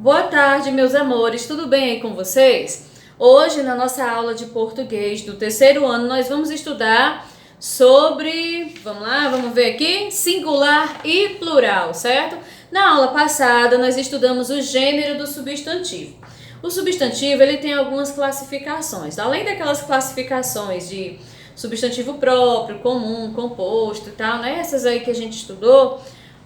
Boa tarde, meus amores, tudo bem aí com vocês? Hoje, na nossa aula de português do terceiro ano, nós vamos estudar sobre, vamos ver aqui, singular e plural, certo? Na aula passada, nós estudamos o gênero do substantivo. O substantivo, ele tem algumas classificações. Além daquelas classificações de substantivo próprio, comum, composto e tal, né? Essas aí que a gente estudou,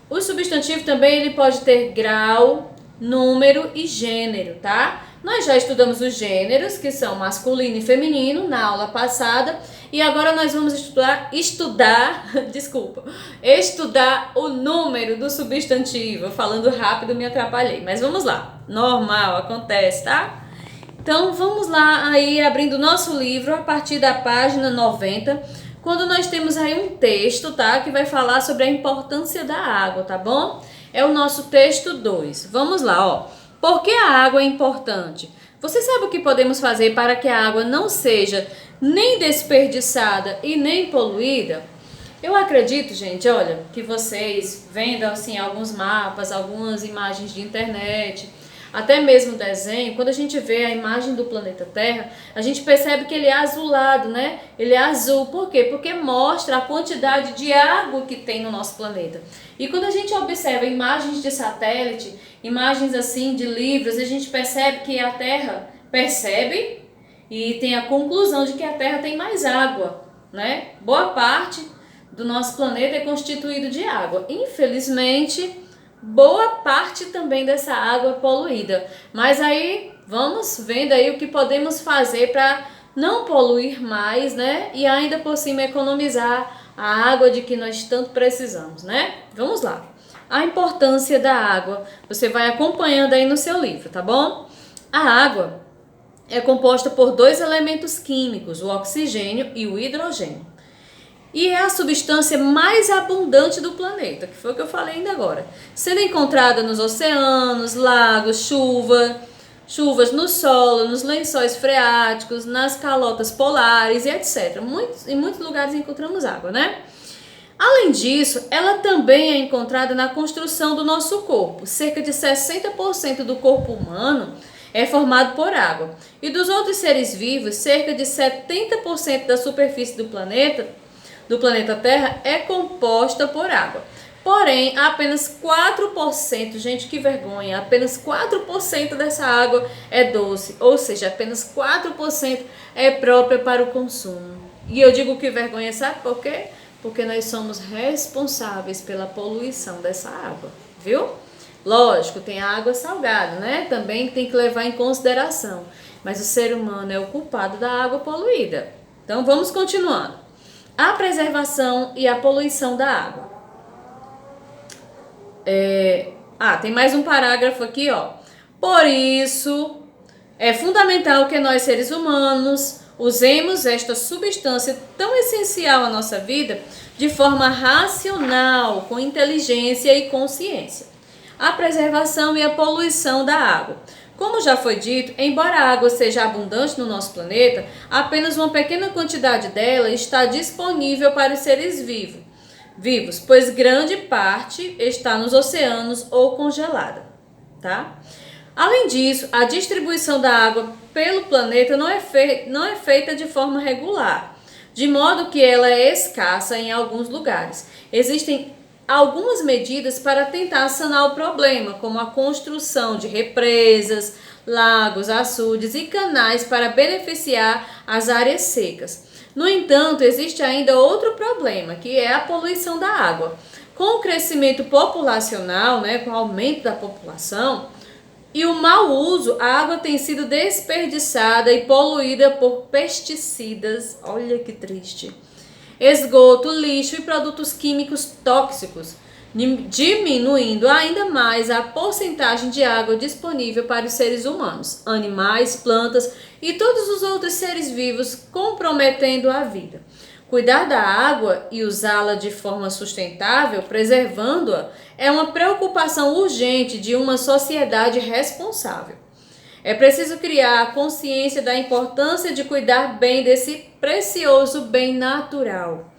o substantivo também ele pode ter grau, número e gênero, tá? Nós já estudamos os gêneros, que são masculino e feminino, na aula passada, e agora nós vamos estudar o número do substantivo. Falando rápido me atrapalhei, mas vamos lá. Normal, acontece, tá? Então vamos lá aí abrindo o nosso livro a partir da página 90, quando nós temos aí um texto, tá? Que vai falar sobre a importância da água, tá bom? É o nosso texto 2. Vamos lá, ó. Por que a água é importante? Você sabe o que podemos fazer para que a água não seja nem desperdiçada e nem poluída? Eu acredito, gente, olha, que vocês vendo assim alguns mapas, algumas imagens de internet, até mesmo desenho, quando a gente vê a imagem do planeta Terra, a gente percebe que ele é azulado, né? Ele é azul. Por quê? Porque mostra a quantidade de água que tem no nosso planeta. E quando a gente observa imagens de satélite, imagens assim de livros, a gente percebe que a Terra percebe e tem a conclusão de que a Terra tem mais água, né? Boa parte do nosso planeta é constituído de água. Infelizmente, boa parte também dessa água é poluída. Mas aí vamos vendo aí o que podemos fazer para não poluir mais, né? E ainda por cima economizar a água de que nós tanto precisamos, né? Vamos lá. A importância da água, você vai acompanhando aí no seu livro, tá bom? A água é composta por dois elementos químicos, o oxigênio e o hidrogênio. E é a substância mais abundante do planeta, que foi o que eu falei ainda agora. Sendo encontrada nos oceanos, lagos, chuvas no solo, nos lençóis freáticos, nas calotas polares e etc. Em muitos lugares encontramos água, né? Além disso, ela também é encontrada na construção do nosso corpo. Cerca de 60% do corpo humano é formado por água. E dos outros seres vivos, cerca de 70% da superfície do planeta Terra é composta por água. Porém, apenas 4%, gente, que vergonha, apenas 4% dessa água é doce, ou seja, apenas 4% é própria para o consumo. E eu digo que vergonha, sabe por quê? Porque nós somos responsáveis pela poluição dessa água, viu? Lógico, tem a água salgada, né? Também tem que levar em consideração. Mas o ser humano é o culpado da água poluída. Então, vamos continuando. A preservação e a poluição da água. Tem mais um parágrafo aqui, ó. Por isso, é fundamental que nós, seres humanos, usemos esta substância tão essencial à nossa vida de forma racional, com inteligência e consciência. A preservação e a poluição da água. Como já foi dito, embora a água seja abundante no nosso planeta, apenas uma pequena quantidade dela está disponível para os seres vivos, pois grande parte está nos oceanos ou congelada, tá? Além disso, a distribuição da água pelo planeta não é feita de forma regular, de modo que ela é escassa em alguns lugares. Existem algumas medidas para tentar sanar o problema, como a construção de represas, lagos, açudes e canais para beneficiar as áreas secas. No entanto, existe ainda outro problema, que é a poluição da água. Com o crescimento populacional, né, com o aumento da população e o mau uso, a água tem sido desperdiçada e poluída por pesticidas. Olha que triste. Esgoto, lixo e produtos químicos tóxicos, diminuindo ainda mais a porcentagem de água disponível para os seres humanos, animais, plantas e todos os outros seres vivos, comprometendo a vida. Cuidar da água e usá-la de forma sustentável, preservando-a, é uma preocupação urgente de uma sociedade responsável. É preciso criar a consciência da importância de cuidar bem desse precioso bem natural.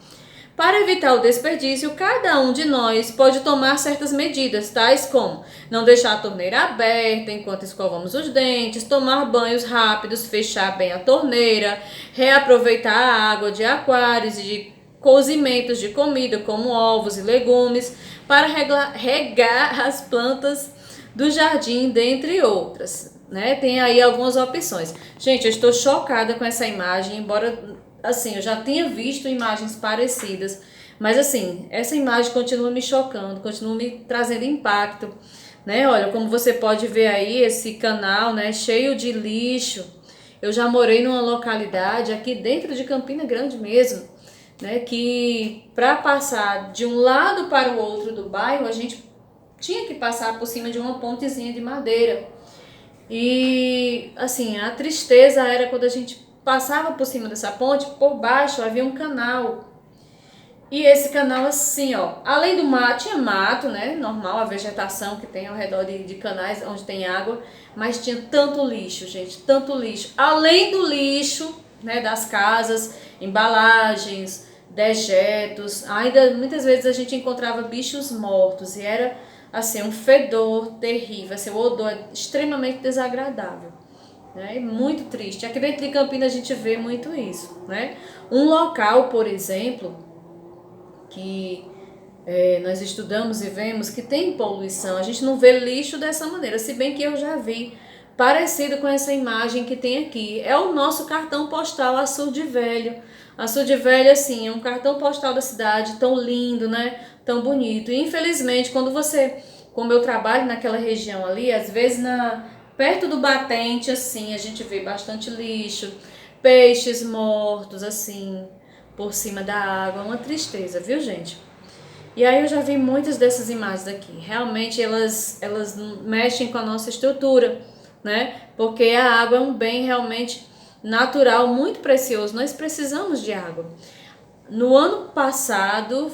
Para evitar o desperdício, cada um de nós pode tomar certas medidas, tais como não deixar a torneira aberta enquanto escovamos os dentes, tomar banhos rápidos, fechar bem a torneira, reaproveitar a água de aquários e de cozimentos de comida, como ovos e legumes, para regar as plantas do jardim, dentre outras. Né? Tem aí algumas opções. Gente, eu estou chocada com essa imagem, embora assim, eu já tinha visto imagens parecidas, mas assim, essa imagem continua me chocando, continua me trazendo impacto, né? Olha, como você pode ver aí, esse canal, né, cheio de lixo. Eu já morei numa localidade aqui dentro de Campina Grande mesmo, né, que para passar de um lado para o outro do bairro, a gente tinha que passar por cima de uma pontezinha de madeira. E assim, a tristeza era quando a gente passava por cima dessa ponte, por baixo havia um canal. E esse canal assim, ó, além do mato, tinha mato, né, normal, a vegetação que tem ao redor de canais onde tem água, mas tinha tanto lixo, gente, tanto lixo. Além do lixo, né, das casas, embalagens, dejetos, ainda muitas vezes a gente encontrava bichos mortos e era assim, um fedor terrível, assim, o odor é extremamente desagradável. Né? Muito triste. Aqui dentro de Campinas a gente vê muito isso. Né? Um local, por exemplo, que nós estudamos e vemos que tem poluição, a gente não vê lixo dessa maneira, se bem que eu já vi parecido com essa imagem que tem aqui. É o nosso cartão postal Açude Velho. Açude Velho, assim, é um cartão postal da cidade tão lindo, né? Tão bonito. E infelizmente, quando você, como eu trabalho naquela região ali, às vezes perto do batente, assim, a gente vê bastante lixo, peixes mortos, assim, por cima da água. Uma tristeza, viu, gente? E aí eu já vi muitas dessas imagens aqui. Realmente elas mexem com a nossa estrutura, né? Porque a água é um bem realmente natural, muito precioso. Nós precisamos de água. No ano passado,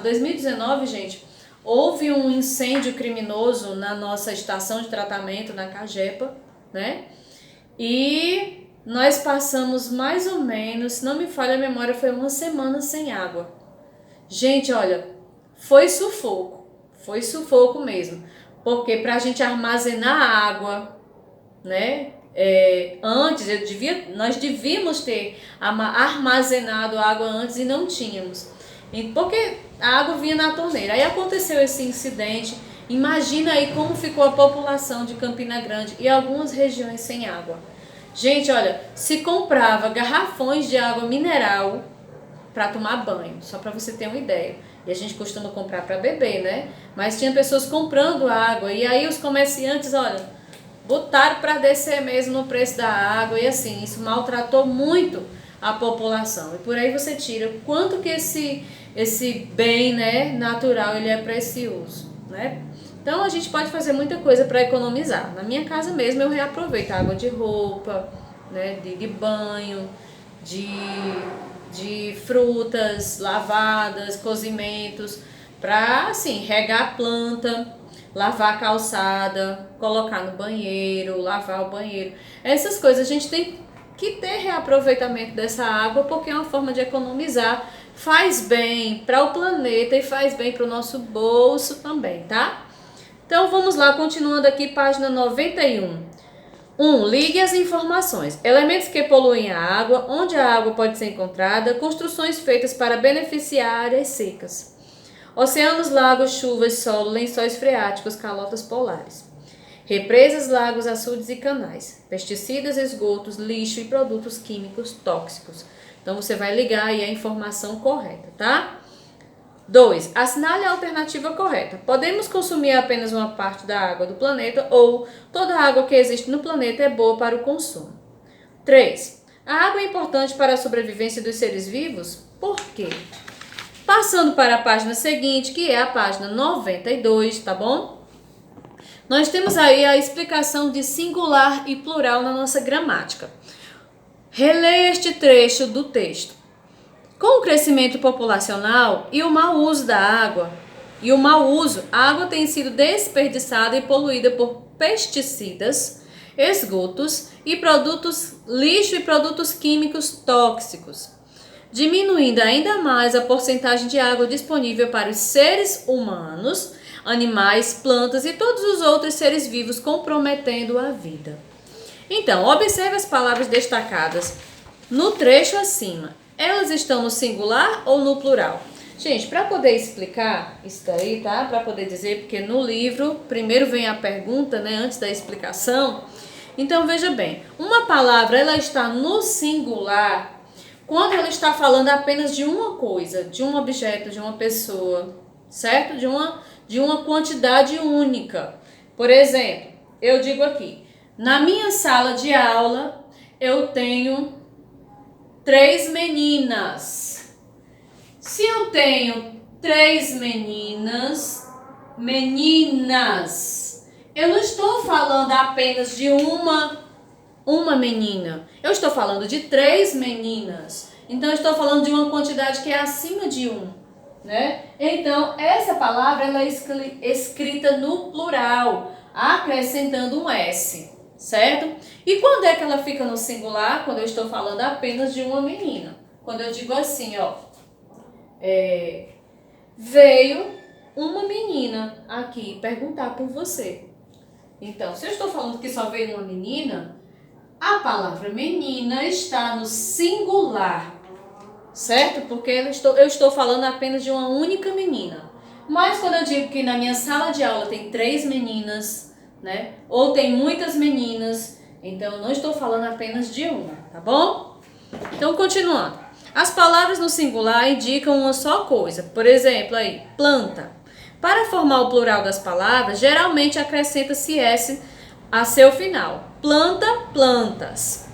2019, gente, houve um incêndio criminoso na nossa estação de tratamento, na Cagepa, né? E nós passamos mais ou menos, se não me falha a memória, foi uma semana sem água. Gente, olha, foi sufoco mesmo. Porque pra gente armazenar água, né? Antes nós devíamos ter armazenado água antes e não tínhamos, porque a água vinha na torneira. Aí aconteceu esse incidente. Imagina aí como ficou a população de Campina Grande e algumas regiões sem água. Gente, olha, se comprava garrafões de água mineral para tomar banho, só para você ter uma ideia. E a gente costuma comprar para beber, né? Mas tinha pessoas comprando água e aí os comerciantes, olha, botaram para descer mesmo no preço da água e assim, isso maltratou muito a população. E por aí você tira quanto que esse bem, né, natural, ele é precioso, né? Então a gente pode fazer muita coisa para economizar. Na minha casa mesmo eu reaproveito a água de roupa, né, de banho, de frutas lavadas, cozimentos, para assim, regar a planta, lavar a calçada, colocar no banheiro, lavar o banheiro. Essas coisas a gente tem que ter reaproveitamento dessa água, porque é uma forma de economizar, faz bem para o planeta e faz bem para o nosso bolso também, tá? Então vamos lá, continuando aqui, página 91. 1. Ligue as informações. Elementos que poluem a água, onde a água pode ser encontrada, construções feitas para beneficiar áreas secas. Oceanos, lagos, chuvas, solo, lençóis freáticos, calotas polares. Represas, lagos, açudes e canais. Pesticidas, esgotos, lixo e produtos químicos tóxicos. Então você vai ligar aí a informação correta, tá? 2. Assinale a alternativa correta. Podemos consumir apenas uma parte da água do planeta ou toda a água que existe no planeta é boa para o consumo. 3. A água é importante para a sobrevivência dos seres vivos? Por quê? Passando para a página seguinte, que é a página 92, tá bom? Nós temos aí a explicação de singular e plural na nossa gramática. Releia este trecho do texto. Com o crescimento populacional e o mau uso da água, a água tem sido desperdiçada e poluída por pesticidas, esgotos e lixo e produtos químicos tóxicos. diminuindo ainda mais a porcentagem de água disponível para os seres humanos, animais, plantas e todos os outros seres vivos, comprometendo a vida. Então, observe as palavras destacadas no trecho acima. Elas estão no singular ou no plural? Gente, para poder explicar isso daí, tá? Para poder dizer, porque no livro primeiro vem a pergunta, né, antes da explicação. Então, veja bem, uma palavra ela está no singular quando ela está falando apenas de uma coisa, de um objeto, de uma pessoa, certo? De uma quantidade única. Por exemplo, eu digo aqui, na minha sala de aula eu tenho 3 meninas. Se eu tenho 3 meninas, eu não estou falando apenas de uma menina. Eu estou falando de 3 meninas. Então, eu estou falando de uma quantidade que é acima de 1, né? Então, essa palavra ela é escrita no plural, acrescentando um S, certo? E quando é que ela fica no singular? Quando eu estou falando apenas de uma menina. Quando eu digo assim, ó, veio uma menina aqui perguntar por você. Então, se eu estou falando que só veio uma menina, a palavra menina está no singular, certo? Porque eu estou falando apenas de uma única menina. Mas quando eu digo que na minha sala de aula tem 3 meninas, né? Ou tem muitas meninas, então eu não estou falando apenas de uma, tá bom? Então, continuando. As palavras no singular indicam uma só coisa. Por exemplo, aí, planta. Para formar o plural das palavras, geralmente acrescenta-se S a seu final. Planta, plantas.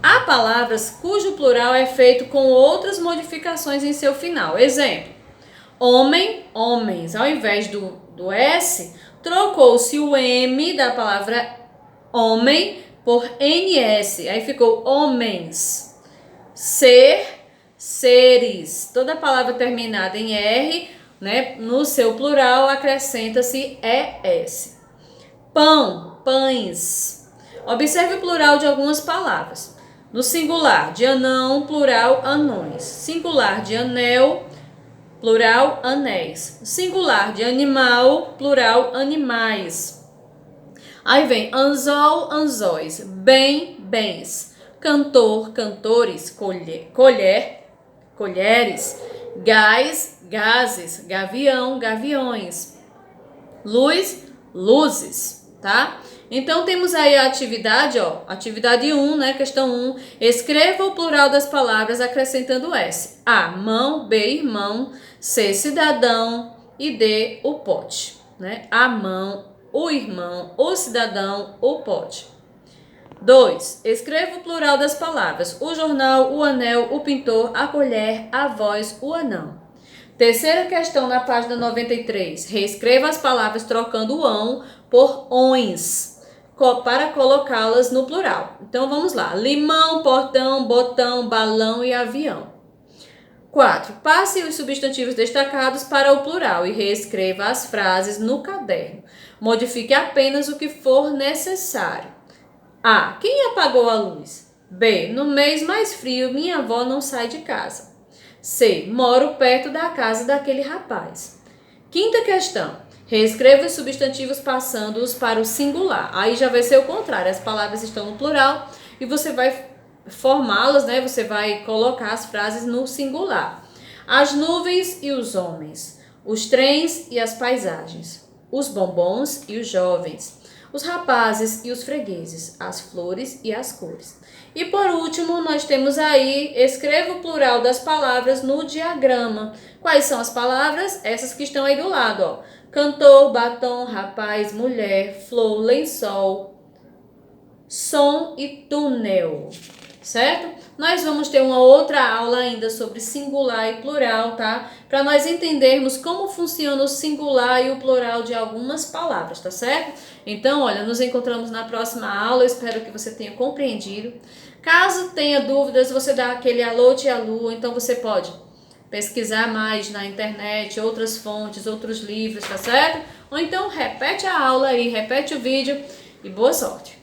Há palavras cujo plural é feito com outras modificações em seu final. Exemplo, homem, homens. Ao invés do S, trocou-se o M da palavra homem por NS. Aí ficou homens. Ser, seres. Toda palavra terminada em R, né, no seu plural acrescenta-se ES. Pão, pães. Observe o plural de algumas palavras. No singular de anão, plural anões. Singular de anel, plural anéis. Singular de animal, plural animais. Aí vem anzol, anzóis. Bem, bens. Cantor, cantores. Colher, colheres. Gás, gases. Gavião, gaviões. Luz, luzes, tá? Então, temos aí a atividade, ó, atividade 1, né, questão 1. Escreva o plural das palavras acrescentando S. A, mão, B, irmão, C, cidadão e D, o pote, né? A mão, o irmão, o cidadão, o pote. 2. Escreva o plural das palavras. O jornal, o anel, o pintor, a colher, a voz, o anão. Terceira questão na página 93. Reescreva as palavras trocando o ão por ões para colocá-las no plural. Então, vamos lá. Limão, portão, botão, balão e avião. 4. Passe os substantivos destacados para o plural e reescreva as frases no caderno. Modifique apenas o que for necessário. A. Quem apagou a luz? B. No mês mais frio, minha avó não sai de casa. C. Moro perto da casa daquele rapaz. Quinta questão. Reescreva os substantivos passando-os para o singular. Aí já vai ser o contrário. As palavras estão no plural e você vai formá-las, né? Você vai colocar as frases no singular. As nuvens e os homens. Os trens e as paisagens. Os bombons e os jovens. Os rapazes e os fregueses, as flores e as cores. E por último, nós temos aí, escreva o plural das palavras no diagrama. Quais são as palavras? Essas que estão aí do lado, ó. Cantor, batom, rapaz, mulher, flor, lençol, som e túnel. Certo? Nós vamos ter uma outra aula ainda sobre singular e plural, tá? Para nós entendermos como funciona o singular e o plural de algumas palavras, tá certo? Então, olha, nos encontramos na próxima aula, eu espero que você tenha compreendido. Caso tenha dúvidas, você dá aquele alô, tia Lu, então você pode pesquisar mais na internet, outras fontes, outros livros, tá certo? Ou então repete a aula aí, repete o vídeo e boa sorte!